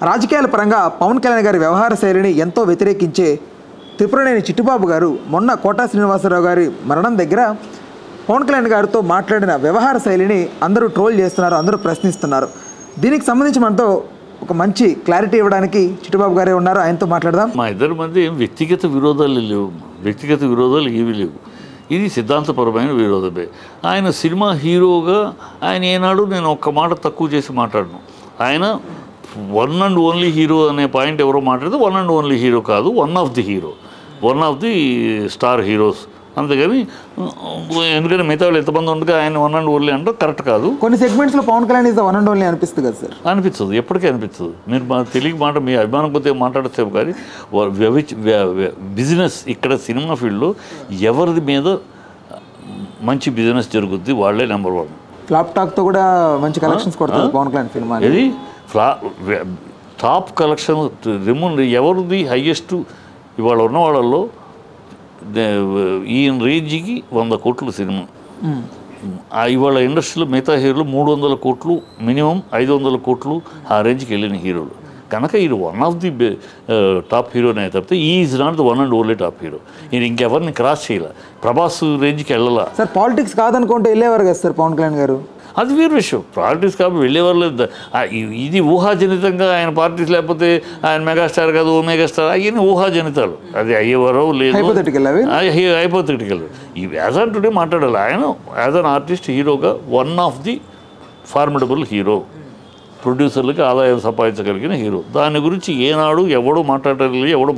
రాజకీయాల పరంగా పవన్ కళ్యాణ్ గారి వ్యవహార శైలిని ఎంతో వ్యతిరేకించే త్రిపురనేని చిట్టిబాబు గారు మొన్న కోటా శ్రీనివాసరావు గారి మరణం దగ్గర పవన్ కళ్యాణ్ గారితో మాట్లాడిన వ్యవహార శైలిని అందరూ ట్రోల్ చేస్తున్నారు, అందరూ ప్రశ్నిస్తున్నారు. దీనికి సంబంధించి మనతో ఒక మంచి క్లారిటీ ఇవ్వడానికి చిట్టిబాబు గారే ఉన్నారు, ఆయనతో మాట్లాడదాం. మా ఇద్దరి మధ్య ఏం వ్యక్తిగత విరోధాలు లేవు, వ్యక్తిగత విరోధాలు ఏమీ లేవు. ఇది సిద్ధాంతపరమైన విరోధమే. ఆయన సినిమా హీరోగా ఆయన ఏనాడు నేను ఒక్క మాట తక్కువ చేసి మాట్లాడను. ఆయన వన్ అండ్ ఓన్లీ హీరో అనే పాయింట్ ఎవరో మాట్లాడితే వన్ అండ్ ఓన్లీ హీరో కాదు, one of the hero, one of the star heroes. అంతేగాని ఎందుకంటే మిగతా వాళ్ళు ఎంతమంది ఉండగా ఆయన వన్ అండ్ ఓన్లీ అంటే కరెక్ట్ కాదు. కొన్ని సెగ్మెంట్స్లో Pawan Kalyan is one and only అనిపిస్తుంది కదా సార్? అనిపించదు, ఎప్పటికీ అనిపించదు. మీరు మా తెలియక మాట మీ అభిమానం కొద్దిగా మాట్లాడచ్చు కానీ బిజినెస్ ఇక్కడ సినిమా ఫీల్డ్లో ఎవరిది మీద మంచి బిజినెస్ జరుగుద్ది వాళ్ళే నెంబర్ వన్. ఫ్లాప్ టాక్తో కూడా మంచి కలెక్షన్స్ కొడుతుంది పవన్ కళ్యాణ్ సినిమా. ఇది టాప్ కలెక్షన్ ఎవరిది హయ్యెస్ట్ ఇవాళ ఉన్న వాళ్ళల్లో ఈయన రేంజ్కి 100 కోట్లు సినిమా. ఇవాళ ఇండస్ట్రీలో మిగతా హీరోలు 300 కోట్లు మినిమం, 500 కోట్లు ఆ రేంజ్కి వెళ్ళిన హీరోలు కనుక ఇది వన్ ఆఫ్ ది టాప్ హీరోనే తప్పితే is not the one and only top hero. ఈయన ఇంకెవరిని క్రాస్ చేయాల, ప్రభాస్ రేంజ్కి వెళ్ళాల. సార్ పాలిటిక్స్ కాదనుకుంటే వెళ్ళేవారు కదా సార్ పవన్ కళ్యాణ్ గారు? అది వేరు విషయం. పార్టీస్ కాబట్టి వెళ్ళేవారు లేదు. ఇది ఊహాజనితంగా ఆయన పార్టీస్ లేకపోతే ఆయన మెగాస్టార్ కాదు, ఓ మెగాస్టార్, అవన్నీ ఊహాజనితాలు. అది అయ్యేవారో లేదు, హైపోథెటికల్. ఇవి యాజ్ ఆన్ టుడే మాట్లాడాలి. ఆయన యాజ్ అన్ ఆర్టిస్ట్ హీరోగా one of the formidable hero, ప్రొడ్యూసర్లకి ఆదాయం సంపాదించగలిగిన హీరో. దాని గురించి ఏనాడు ఎవడూ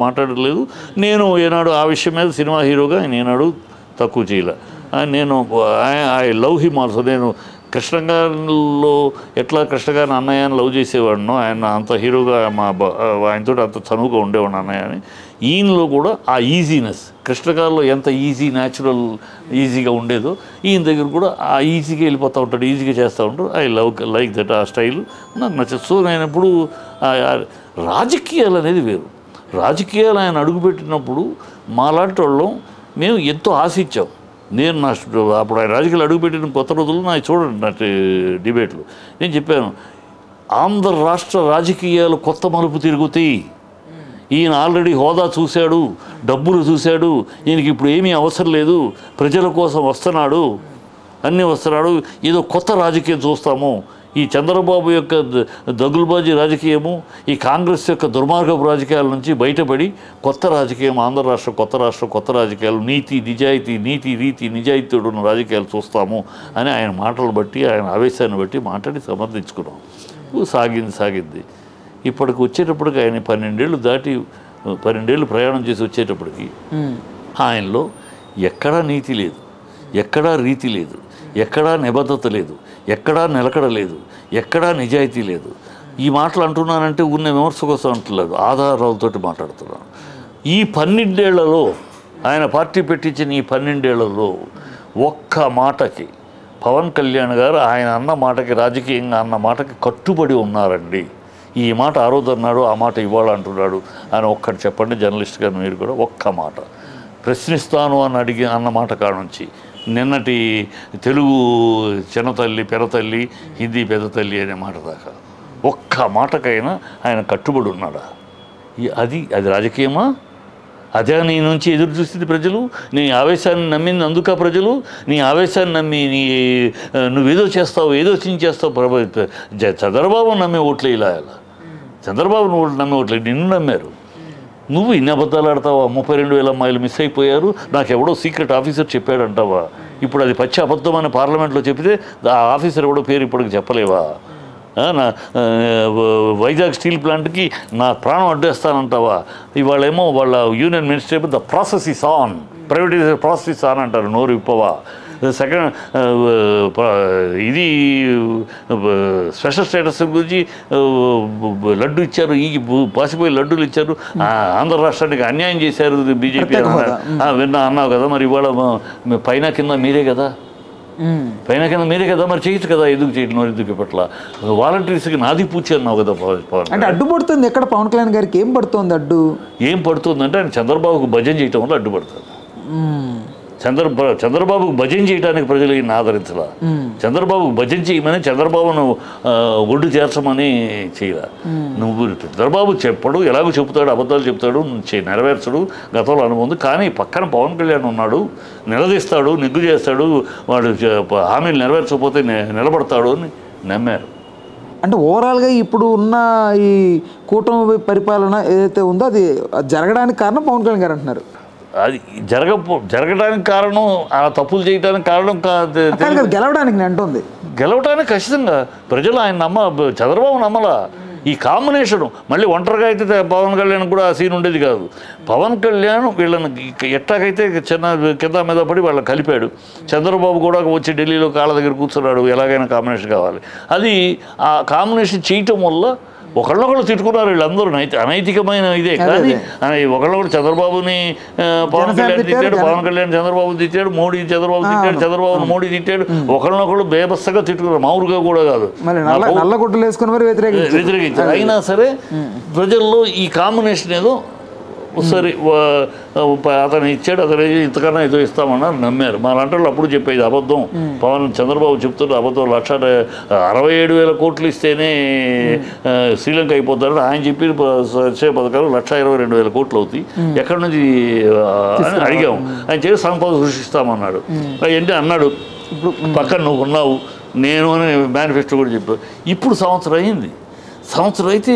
మాట్లాడలేదు. నేను ఏనాడు ఆ విషయం మీద సినిమా హీరోగా ఆయన ఏనాడు తక్కువ చేయలే. నేను ఐ లవ్ హిమ్ ఆల్సో. నేను కృష్ణ గారిలో ఎట్లా కృష్ణ గారిని అన్నయ్య అని లవ్ చేసేవాడినో, ఆయన అంత హీరోగా ఆయనతో అంత చనువుగా ఉండేవాడు అన్నయ్య అని. ఈయనలో కూడా ఆ ఈజీనెస్, కృష్ణ గారిలో ఎంత న్యాచురల్ ఈజీగా ఉండేదో ఈయన దగ్గర కూడా ఆ ఈజీగా వెళ్ళిపోతూ ఉంటాడు, ఈజీగా చేస్తూ ఉంటాడు. I like that. ఆ స్టైల్ నాకు నచ్చదు. సో నేను ఎప్పుడు రాజకీయాలు అనేది వేరు. రాజకీయాలు ఆయన అడుగుపెట్టినప్పుడు మాలాంటి వాళ్ళం మేము ఎంతో ఆశించాం. నేను అప్పుడు ఆయన రాజకీయాలు అడుగుపెట్టిన కొత్త రోజులు నాకు చూడండి నా డిబేట్లు నేను చెప్పాను, ఆంధ్ర రాష్ట్ర రాజకీయాలు కొత్త మలుపు తిరుగుతాయి. ఈయన ఆల్రెడీ హోదా చూశాడు, డబ్బులు చూశాడు, ఈయనకి ఇప్పుడు ఏమీ అవసరం లేదు, ప్రజల కోసం వస్తున్నాడు, అన్నీ వస్తున్నాడు, ఏదో కొత్త రాజకీయం చూస్తాము. ఈ చంద్రబాబు యొక్క దగులుబాజీ రాజకీయము, ఈ కాంగ్రెస్ యొక్క దుర్మార్గపు రాజకీయాల నుంచి బయటపడి కొత్త రాజకీయం, ఆంధ్ర రాష్ట్రం కొత్త రాజకీయాలు, నీతి రీతి నిజాయితీతో ఉన్న రాజకీయాలు చూస్తాము అని ఆయన మాటలు బట్టి, ఆయన ఆవేశాన్ని బట్టి మాట్లాడి సమర్థించుకున్నాం. సాగింది. ఇప్పటికి వచ్చేటప్పటికి ఆయన 12 ఏళ్ళు ప్రయాణం చేసి వచ్చేటప్పటికి ఆయనలో ఎక్కడా నీతి లేదు, ఎక్కడా రీతి లేదు, ఎక్కడా నిబద్ధత లేదు, ఎక్కడా నిలకడ లేదు, ఎక్కడా నిజాయితీ లేదు. ఈ మాటలు అంటున్నానంటే ఉన్న విమర్శ కోసం అంటలేదు, ఆధారాలతోటి మాట్లాడుతున్నాను. ఈ 12 ఏళ్లలో ఆయన పార్టీ పెట్టించిన ఈ 12 ఏళ్లలో ఒక్క మాటకి పవన్ కళ్యాణ్ గారు ఆయన అన్న మాటకి, రాజకీయంగా అన్న మాటకి కట్టుబడి ఉన్నారండి. ఈ మాట ఆ రోజు అన్నాడు, ఆ మాట ఇవాళ అంటున్నాడు అని ఒక్కటి చెప్పండి జర్నలిస్ట్గా మీరు కూడా. ఒక్క మాట ప్రశ్నిస్తాను అని అన్న మాట కానుంచి నిన్నటి తెలుగు చిన్నతల్లి పెరతల్లి, హిందీ పెద్దతల్లి అనే మాట దాకా ఒక్క మాటకైనా ఆయన కట్టుబడి ఉన్నాడా? అది రాజకీయమా? అదే నీ నుంచి ఎదురు చూస్తుంది ప్రజలు. నీ ఆవేశాన్ని నమ్మింది అందుక ప్రజలు. నీ ఆవేశాన్ని నమ్మి నువ్వేదో చేస్తావు, ఏదో చేస్తావు. చంద్రబాబు నమ్మి ఓట్లు ఇలా చంద్రబాబు నమ్మి ఓట్లు నిన్ను నమ్మారు. నువ్వు ఇన్ని అబద్ధాలు ఆడతావా? 32,000 అమ్మాయిలు మిస్ అయిపోయారు, నాకు ఎవడో సీక్రెట్ ఆఫీసర్ చెప్పాడంటావా? ఇప్పుడు అది పచ్చి అబద్ధం అని పార్లమెంట్లో చెప్తే ఆ ఆఫీసర్ ఎవడో పేరు ఇప్పటికి చెప్పలేవా? నా వైజాగ్ స్టీల్ ప్లాంట్కి నా ప్రాణం అడ్డేస్తానంటావా? ఇవాళేమో వాళ్ళ union minister the process is on, privatisation process is on అంటారు. నోరు విప్పవా? సెకండ్ ఇది స్పెషల్ స్టేటస్ గురించి లడ్డు ఇచ్చారు, ఈ పాసిపోయి లడ్డూలు ఇచ్చారు, ఆంధ్ర రాష్ట్రానికి అన్యాయం చేశారు బీజేపీ అన్నావు కదా. మరి ఇవాళ పైన కింద మీరే కదా, మరి చేయొచ్చు కదా, ఎందుకు చేయడం? ఎందుకు పట్ల వాలంటీర్స్కి నాది పూచి అన్నావు కదా. అంటే అడ్డుపడుతుంది ఎక్కడ పవన్ కళ్యాణ్ గారికి? ఏం పడుతుంది అడ్డు? ఏం పడుతుంది అంటే ఆయన చంద్రబాబుకు భజన చేయటం వల్ల అడ్డుపడుతుంది. చంద్రబాబుకు భజన చేయడానికి ప్రజలు ఈయన ఆదరించలా. చంద్రబాబుకు భజన చేయమని చంద్రబాబును ఒడ్డు చేర్చమని చేయలా. నువ్వు చంద్రబాబు చెప్పడు, ఎలాగో చెప్తాడు, అబద్ధాలు చెప్తాడు, నెరవేర్చడు, గతంలో అనుభవం. కానీ పక్కన పవన్ కళ్యాణ్ ఉన్నాడు, నిలదీస్తాడు, నిగ్గు చేస్తాడు, వాడు హామీలు నెరవేర్చకపోతే నిలబడతాడు అని నమ్మారు. అంటే ఓవరాల్గా ఇప్పుడు ఉన్న ఈ కూటమి పరిపాలన ఏదైతే ఉందో అది జరగడానికి కారణం పవన్ కళ్యాణ్ గారు అంటున్నారు. అది జరగడానికి కారణం, ఆ తప్పులు చేయడానికి కారణం గెలవడానికి నేను అంటుంది. గెలవడానికి ఖచ్చితంగా ప్రజలు ఆయన చంద్రబాబు నమ్మలా. ఈ కాంబినేషన్ మళ్ళీ ఒంటరిగా అయితే పవన్ కళ్యాణ్ కూడా ఆ సీన్ ఉండేది కాదు. పవన్ కళ్యాణ్ వీళ్ళని ఎట్టాకైతే కింద మీద పడి వాళ్ళని కలిపాడు. చంద్రబాబు కూడా వచ్చి ఢిల్లీలో కాళ్ళ దగ్గర కూర్చున్నాడు, ఎలాగైనా కాంబినేషన్ కావాలి. అది ఆ కాంబినేషన్ చేయటం వల్ల ఒకళ్ళొకళ్ళు తిట్టుకున్నారు వీళ్ళందరూ. అనైతికమైన ఇదే. కానీ ఒకళ్ళొకడు చంద్రబాబుని పవన్ కళ్యాణ్ తిట్టాడు, పవన్ కళ్యాణ్ చంద్రబాబు తిట్టాడు, మోడీ చంద్రబాబు తిట్టాడు, చంద్రబాబు మోడీ తిట్టాడు. ఒకళ్ళనొకళ్ళు బేబస్తగా తిట్టుకున్నారు, మామూలుగా కూడా కాదు, వ్యతిరేకించారు. అయినా సరే ప్రజల్లో ఈ కాంబినేషన్ ఏదో సరే అతను ఇచ్చాడు, అతను ఇంతకన్నా ఏదో ఇస్తామన్నారు, నమ్మారు. మా లాంటి అప్పుడు చెప్పేది అబద్ధం. చంద్రబాబు చెప్తున్నారు అబద్ధం. 167,000 కోట్లు ఇస్తేనే శ్రీలంక అయిపోతారని ఆయన చెప్పిన సంక్షేమ పథకాలు 122,000 కోట్లు అవుతాయి, ఎక్కడి నుంచి అని అడిగాము. ఆయన చేసి సంపద సృష్టిస్తామన్నాడు. ఏంటి అన్నాడు, పక్కన నువ్వు ఉన్నావు, నేను అని మేనిఫెస్టో కూడా చెప్పావు. ఇప్పుడు సంవత్సరం అయింది. సంవత్సరం అయితే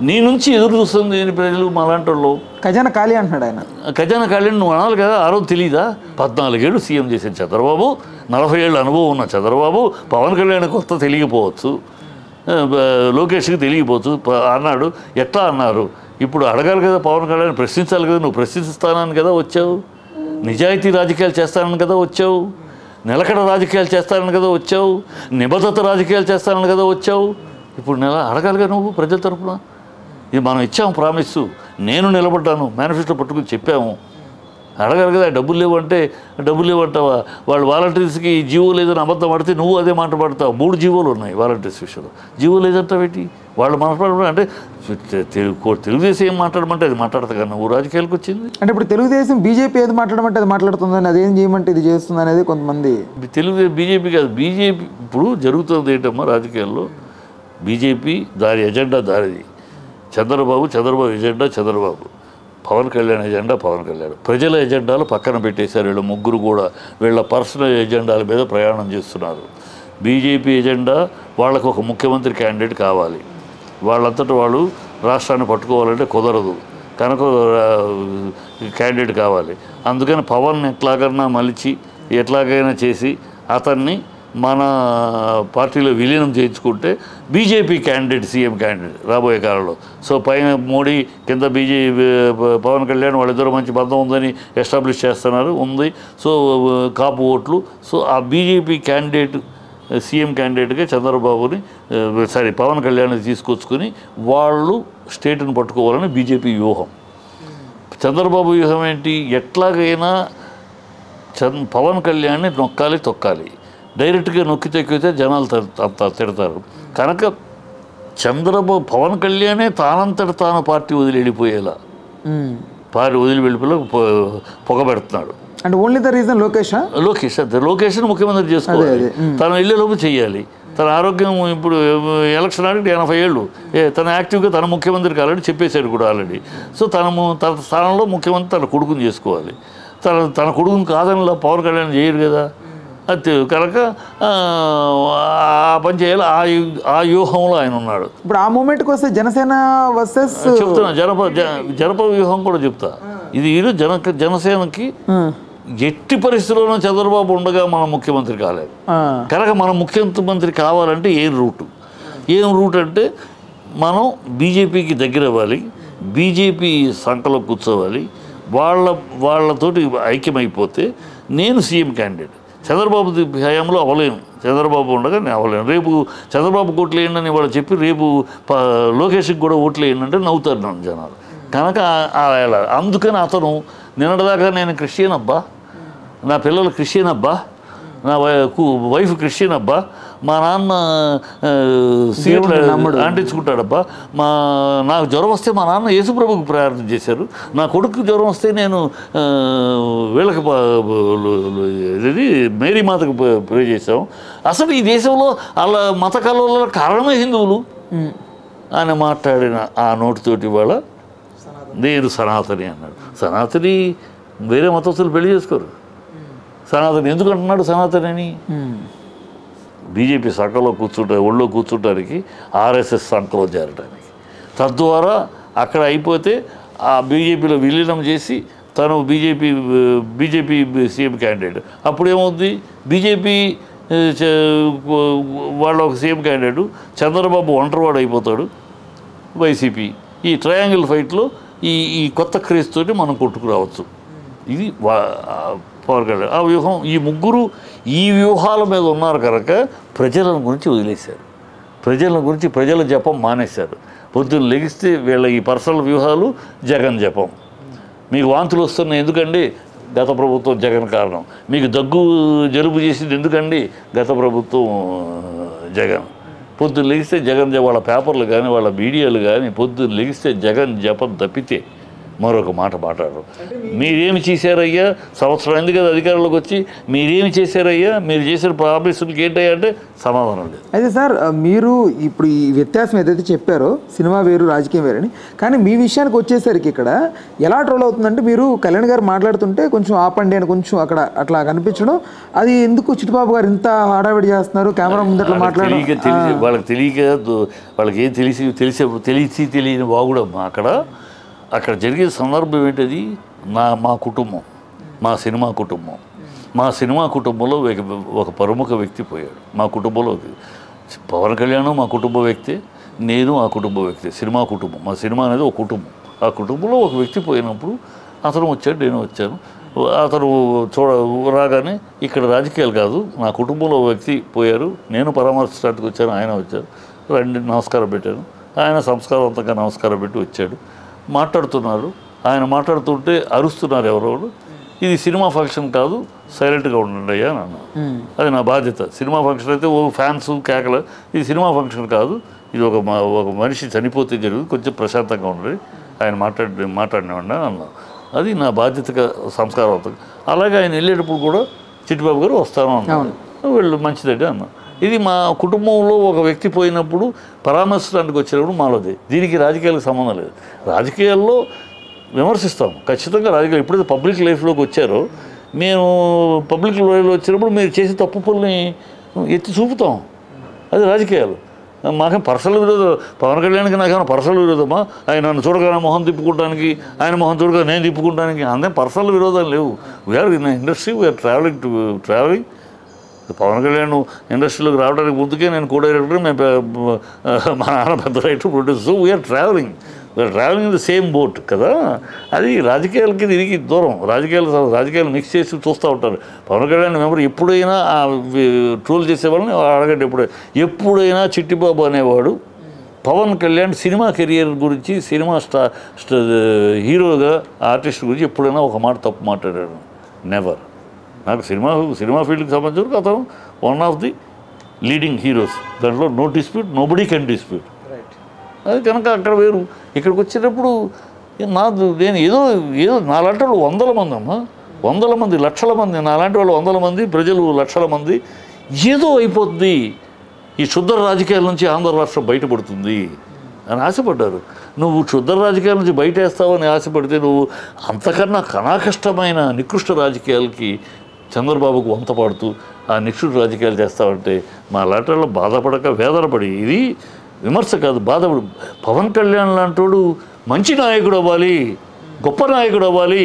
నీ నుంచి ఎదురు చూస్తుంది ప్రజలు. మా లాంటి వాళ్ళు ఖజానా ఖాళీ అంటున్నాడు ఆయన. ఖజానా ఖాళీ నువ్వు అనాలి కదా. ఆ రోజు తెలీదా? 14 ఏళ్ళు సీఎం చేసిన చంద్రబాబు, 40 ఏళ్ళ అనుభవం ఉన్న చంద్రబాబు, పవన్ కళ్యాణ్ కొత్త తెలియకపోవచ్చు, లోకేష్కి తెలియకపోవచ్చు అన్నాడు. ఎట్లా అన్నారు? ఇప్పుడు అడగాలి కదా, పవన్ కళ్యాణ్ ప్రశ్నించాలి కదా. నువ్వు ప్రశ్నిస్తానని కదా వచ్చావు, నిజాయితీ రాజకీయాలు చేస్తానని కదా వచ్చావు, నిలకడ రాజకీయాలు చేస్తానని కదా వచ్చావు, నిబద్ధత రాజకీయాలు చేస్తానని కదా వచ్చావు. ఇప్పుడు అడగాలిగా నువ్వు ప్రజల తరఫున. ఇది మనం ఇచ్చాము ప్రామిస్, నేను నిలబడ్డాను, మేనిఫెస్టో పట్టుకుని చెప్పాము. అడగాలి కదా. డబ్బులు లేవు అంటే డబ్బులు లేవంటావా? వాళ్ళు వాలంటీర్స్కి జీవో లేదని అబద్ధం పడితే నువ్వు అదే మాట పడతావు. 3 జీవోలు ఉన్నాయి వాలంటీర్స్ విషయంలో. జీవో లేదంటావు ఏంటి? వాళ్ళు మాట్లాడడం అంటే తెలుగుదేశం ఏం మాట్లాడమంటే అది మాట్లాడతా కదా. నువ్వు రాజకీయాలకు వచ్చింది అంటే ఇప్పుడు తెలుగుదేశం బీజేపీ ఏది మాట్లాడమంటే అది మాట్లాడుతుందని, అదేం చేయమంటే ఇది చేస్తుంది అనేది కొంతమంది. బీజేపీ కాదు, బీజేపీ ఇప్పుడు జరుగుతుంది ఏంటమ్మా రాజకీయాల్లో. బీజేపీ దాని ఎజెండా దానిది. Chandrababu agenda Chandrababu, Pawan Kalyan agenda Pawan Kalyan. ప్రజల ఎజెండాలు పక్కన పెట్టేశారు వీళ్ళు ముగ్గురు కూడా. వీళ్ళ పర్సనల్ ఎజెండాల మీద ప్రయాణం చేస్తున్నారు. బీజేపీ ఎజెండా వాళ్ళకు ఒక ముఖ్యమంత్రి క్యాండిడేట్ కావాలి, వాళ్ళంతటా వాళ్ళు రాష్ట్రాన్ని పట్టుకోవాలంటే కుదరదు కనుక క్యాండిడేట్ కావాలి. అందుకని పవన్ ఎట్లాగైనా మలిచి ఎట్లాగైనా చేసి అతన్ని మన పార్టీలో విలీనం చేయించుకుంటే బీజేపీ క్యాండిడేట్ సీఎం క్యాండిడేట్ రాబోయే కాలంలో. సో పైన మోడీ, కింద బీజేపీ పవన్ కళ్యాణ్, వాళ్ళిద్దరూ మంచి బంధం ఉందని ఎస్టాబ్లిష్ చేస్తున్నారు ఉంది. సో కాపు ఓట్లు. సో ఆ బీజేపీ క్యాండిడేట్ సీఎం క్యాండిడేట్గా చంద్రబాబుని పవన్ కళ్యాణ్ని తీసుకొచ్చుకొని వాళ్ళు స్టేట్ని పట్టుకోవాలని బీజేపీ వ్యూహం. చంద్రబాబు వ్యూహం ఏంటి? ఎట్లాగైనా పవన్ కళ్యాణ్ని నొక్కాలి, తొక్కాలి. డైరెక్ట్గా నొక్కి తొక్కితే జనాలు తిడతారు కనుక పవన్ కళ్యాణే తానంతట తాను పార్టీ వదిలి వెళ్ళిపోయేలా, పార్టీ వదిలి వెళ్ళిపోయేలా పొగబెడుతున్నాడు. అంటే ఓన్లీ ద రీజన్ లోకేష్ని ముఖ్యమంత్రి చేసుకోవాలి, తను వెళ్ళేలోపు చేయాలి. తన ఆరోగ్యం ఇప్పుడు ఎలక్షన్ ఆడికి 80 ఏళ్ళు, తన యాక్టివ్గా తన ముఖ్యమంత్రి కావాలని చెప్పేశాడు కూడా ఆల్రెడీ. సో తన స్థానంలో ముఖ్యమంత్రి తన కొడుకుని చేసుకోవాలి. తన కొడుకుని కాదనిలా పవన్ కళ్యాణ్ చేయరు కదా. అది కనుక ఆ పని చేయాలి. ఆ వ్యూహంలో ఆయన ఉన్నాడు. ఇప్పుడు ఆ మూమెంట్కి వస్తే జనసేన వర్సెస్ చెప్తున్నా, జనప వ్యూహం కూడా చెప్తా. ఇది జనసేనకి ఎట్టి పరిస్థితుల్లోనూ చంద్రబాబు ఉండగా మనం ముఖ్యమంత్రి కాలేదు కనుక మనం ముఖ్యమంత్రి కావాలంటే ఏం రూట్ అంటే మనం బీజేపీకి దగ్గర అవ్వాలి, బీజేపీ సంకలో కూర్చోవాలి. వాళ్ళతోటి ఐక్యమైపోతే నేను సీఎం క్యాండిడేట్. చంద్రబాబు హయాంలో అవ్వలేను, చంద్రబాబు ఉండగా నేను అవ్వలేను. రేపు చంద్రబాబు ఓట్లు వేయండి వాళ్ళు చెప్పి రేపు లోకేష్కి కూడా ఓట్లు వేయండి అంటే నవ్వుతారు నన్ను జనాలు కనుక. అందుకని అతను నిన్నటిదాకా నేను క్రిస్టియన్ అబ్బా, నా పిల్లలు క్రిస్టియన్ అబ్బా, నా వైఫ్ క్రిస్టియన్ అబ్బా, మా నాన్న సీట్లు అంటించుకుంటాడబ్బా, నాకు జ్వరం వస్తే మా నాన్న యేసుప్రభుకి ప్రార్థన చేశారు, నా కొడుకు జ్వరం వస్తే నేను వీళ్ళకి ఇది మేరీ మాతకు ప్రే చేశాం. అసలు ఈ దేశంలో అలా మత కలవల కారణమే హిందువులు అని మాట్లాడిన ఆ నోటితోటి వాళ్ళ నేను సనాతని అన్నాడు. సనాతని వేరే మతస్థులు పెళ్లి చేసుకోరు. సనాతని ఎందుకు అంటున్నాడు సనాతని అని? బీజేపీ సంఖలో ఒళ్ళో కూర్చుంటానికి, ఆర్ఎస్ఎస్ సంఖలో చేరడానికి, తద్వారా అక్కడ అయిపోతే ఆ బీజేపీలో విలీనం చేసి తను బీజేపీ సీఎం క్యాండిడేట్. అప్పుడు ఏమవుద్ది? బీజేపీ వాళ్ళ ఒక సీఎం క్యాండిడేటు చంద్రబాబు ఒంటరివాడు అయిపోతాడు. వైసీపీ ఈ ట్రయాంగిల్ ఫైట్లో ఈ కొత్త క్రేజ్తోటి మనం కొట్టుకురావచ్చు. ఇది పవన్ కళ్యాణ్ ఆ వ్యూహం. ఈ ముగ్గురు ఈ వ్యూహాల మీద ఉన్నారు కనుక ప్రజల గురించి వదిలేశారు. ప్రజల జపం మానేశారు. పొద్దున్న లెగిస్తే వీళ్ళ ఈ పర్సనల్ వ్యూహాలు జగన్ జపం. మీకు వాంతులు వస్తున్నాయి ఎందుకండి? గత ప్రభుత్వం జగన్ కారణం. మీకు జలుబు చేసింది ఎందుకండి? గత ప్రభుత్వం జగన్. పొద్దున్న లెగిస్తే జగన్ వాళ్ళ పేపర్లు కానీ వాళ్ళ మీడియాలు కానీ పొద్దున్న లెగిస్తే జగన్ జపం తప్పితే మరొక మాట మాట్లాడరు. మీరేమి చేశారయ్యా? సంవత్సరం ఎందుకు కదా అధికారంలోకి వచ్చి మీరేమి చేశారయ్యా? మీరు చేసిన ప్రామిసులకి ఏంటయ్యా అంటే సమాధానం లేదు. అయితే సార్, మీరు ఇప్పుడు ఈ వ్యత్యాసం ఏదైతే చెప్పారో సినిమా వేరు రాజకీయం వేరని, కానీ మీ విషయానికి వచ్చేసరికి ఇక్కడ ఎలా ట్రోల్ అవుతుందంటే, మీరు కళ్యాణ్ గారు మాట్లాడుతుంటే కొంచెం ఆపండి అని కొంచెం అక్కడ అట్లా కనిపించడం, అది ఎందుకు చిట్టుబాబు గారు ఇంత హడావిడి చేస్తున్నారు కెమెరా ముందట్లో మాట్లాడడం? వాళ్ళకి తెలియక వాళ్ళకి ఏం తెలిసి తెలియని వాగుడమ్మా. అక్కడ జరిగే సందర్భం ఏంటది? మా కుటుంబం, మా సినిమా కుటుంబంలో ఒక ప్రముఖ వ్యక్తి పోయాడు. మా కుటుంబంలో పవన్ కళ్యాణ్ మా కుటుంబ వ్యక్తి, నేను ఆ కుటుంబ వ్యక్తి. సినిమా కుటుంబం, మా సినిమా అనేది ఒక కుటుంబం. ఆ కుటుంబంలో ఒక వ్యక్తి పోయినప్పుడు అతను వచ్చాడు, నేను వచ్చాను. అతను రాగానే ఇక్కడ రాజకీయాలు కాదు, నా కుటుంబంలో వ్యక్తి పోయారు, నేను పరామర్శించడానికి వచ్చాను, ఆయన వచ్చారు, రండి నమస్కారం పెట్టాను. ఆయన సంస్కారవంతంగా నమస్కారం పెట్టి వచ్చాడు. మాట్లాడుతున్నారు. ఆయన మాట్లాడుతుంటే అరుస్తున్నారు ఎవరెవరు. ఇది సినిమా ఫంక్షన్ కాదు, సైలెంట్గా ఉండండి అయ్యా అని అన్నా. అది నా బాధ్యత. సినిమా ఫంక్షన్ అయితే ఓ ఫ్యాన్స్ కేకలు. ఇది సినిమా ఫంక్షన్ కాదు, ఇది ఒక మనిషి చనిపోతే జరుగుతుంది, కొంచెం ప్రశాంతంగా ఉండండి, ఆయన మాట్లాడినవాడిని అన్నా. అది నా బాధ్యతగా సంస్కారవంతంగా. అలాగే ఆయన వెళ్ళేటప్పుడు కూడా చిట్టిబాబు గారు వస్తాను అన్నాను. వీళ్ళు మంచిదండి అన్నా. ఇది మా కుటుంబంలో ఒక వ్యక్తి పోయినప్పుడు పరామర్శించడానికి వచ్చినప్పుడు మాలోది. దీనికి రాజకీయాలకు సంబంధం లేదు. రాజకీయాల్లో విమర్శిస్తాం ఖచ్చితంగా. రాజకీయాలు ఎప్పుడైతే పబ్లిక్ లైఫ్లోకి వచ్చారో, మేము పబ్లిక్ లైఫ్లో వచ్చినప్పుడు మీరు చేసే తప్పు పనులని ఎత్తి చూపుతాం. అది రాజకీయాలు. మాకేం పర్సనల్ విరోధం. పవన్ కళ్యాణ్కి నాకేమైనా పర్సనల్ విరోధమా? ఆయన నన్ను చూడగానే మొహం తిప్పుకుంటానికి, ఆయన మొహం చూడగా నేను తిప్పుకుంటానికి అంతే పర్సనల్ విరోధాలు లేవు. We're in industry, we're travelling. Pawan Kalyan ఇండస్ట్రీలోకి రావడానికి ముందుకే నేను కో డైరెక్టర్, మా నాన్న పెద్ద writer, producer. We're travelling in the same boat కదా. అది రాజకీయాలకి దీనికి దూరం. రాజకీయాలు మిక్స్ చేసి చూస్తూ ఉంటారు. పవన్ కళ్యాణ్ మెంబర్ ఎప్పుడైనా ట్రోల్ చేసేవాళ్ళని అడగండి. ఎప్పుడైనా చిట్టిబాబు అనేవాడు పవన్ కళ్యాణ్ సినిమా కెరియర్ గురించి, సినిమా హీరోగా ఆర్టిస్ట్ గురించి ఎప్పుడైనా ఒక మాట తప్పు మాట్లాడాడు? నెవర్. నాకు సినిమా ఫీల్డ్కి సంబంధించిన అతను one of the leading heroes. దాంట్లో no dispute, nobody can dispute. అది కనుక అక్కడ వేరు. ఇక్కడికి వచ్చేటప్పుడు నేను ఏదో నాలాంటి వాళ్ళు 100 మంది అమ్మా, 100 మంది, లక్షల మంది, నాలాంటి వాళ్ళు 100 మంది, ప్రజలు లక్షల మంది, ఏదో అయిపోతుంది, ఈ క్షుద్ర రాజకీయాల నుంచి ఆంధ్ర రాష్ట్రం బయటపడుతుంది అని ఆశపడ్డారు. నువ్వు క్షుద్ర రాజకీయాల నుంచి బయటేస్తావని ఆశపడితే నువ్వు అంతకన్నా కష్టమైన నికృష్ట రాజకీయాలకి చంద్రబాబుకు వంతపాడుతూ ఆ నికృష్ట రాజకీయాలు చేస్తావంటే మా లాంటి వాళ్ళు బాధపడక వేదనపడి, ఇది విమర్శ కాదు, బాధపడు. పవన్ కళ్యాణ్ లాంటోడు మంచి నాయకుడు అవ్వాలి, గొప్ప నాయకుడు అవ్వాలి,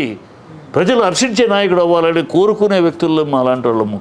ప్రజలు హర్షించే నాయకుడు అవ్వాలని కోరుకునే వ్యక్తుల్లో మా లాంటి వాళ్ళు ముఖ్యం.